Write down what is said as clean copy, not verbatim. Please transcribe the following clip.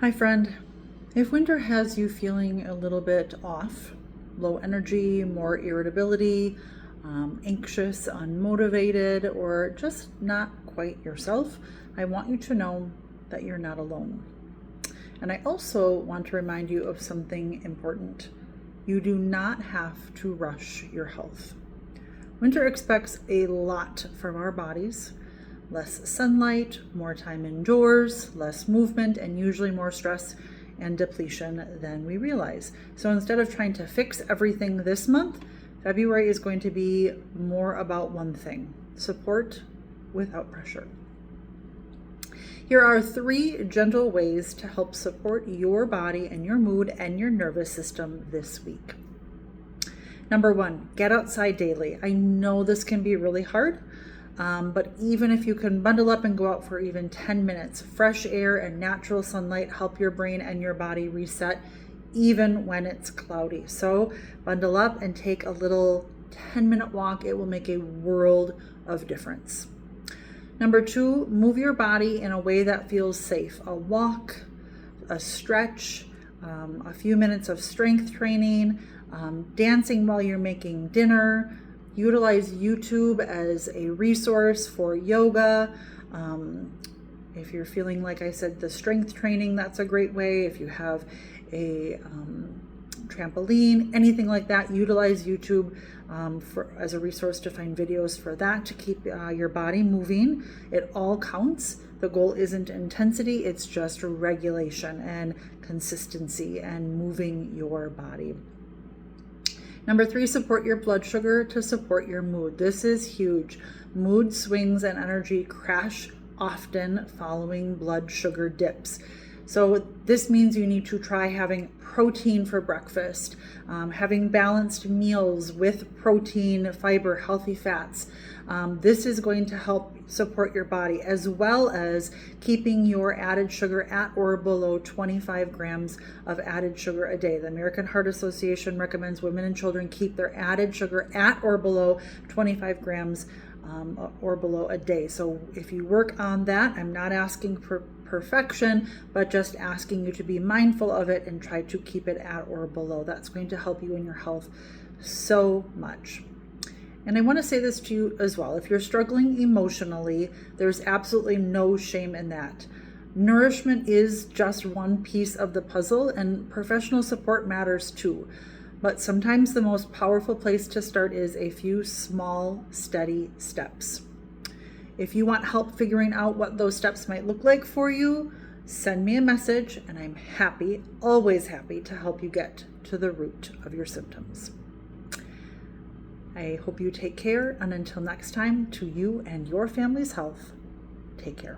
Hi friend, if winter has you feeling a little bit off, low energy, more irritability, anxious, unmotivated, or just not quite yourself, I want you to know that you're not alone. And I also want to remind you of something important. You do not have to rush your health. Winter expects a lot from our bodies. Less sunlight, more time indoors, less movement, and usually more stress and depletion than we realize. So instead of trying to fix everything this month, February is going to be more about one thing: support without pressure. Here are 3 gentle ways to help support your body and your mood and your nervous system this week. Number 1, get outside daily. I know this can be really hard. But even if you can bundle up and go out for even 10 minutes, fresh air and natural sunlight help your brain and your body reset even when it's cloudy. So bundle up and take a little 10-minute walk. It will make a world of difference. Number 2, move your body in a way that feels safe. A walk, a stretch, a few minutes of strength training, dancing while you're making dinner. Utilize YouTube as a resource for yoga. If you're feeling, like I said, the strength training, that's a great way. If you have a trampoline, anything like that, utilize YouTube as a resource to find videos for that, to keep your body moving. It all counts. The goal isn't intensity, it's just regulation and consistency and moving your body. Number 3, support your blood sugar to support your mood. This is huge. Mood swings and energy crash often following blood sugar dips. So this means you need to try having protein for breakfast, having balanced meals with protein, fiber, healthy fats. This is going to help support your body, as well as keeping your added sugar at or below 25 grams of added sugar a day. The American Heart Association recommends women and children keep their added sugar at or below 25 grams or below a day. So if you work on that, I'm not asking for perfection, but just asking you to be mindful of it and try to keep it at or below. That's going to help you in your health so much. And I want to say this to you as well. If you're struggling emotionally, there's absolutely no shame in that. Nourishment is just one piece of the puzzle, and professional support matters too. But sometimes the most powerful place to start is a few small, steady steps. If you want help figuring out what those steps might look like for you, send me a message, and I'm happy, always happy, to help you get to the root of your symptoms. I hope you take care, and until next time, to you and your family's health, take care.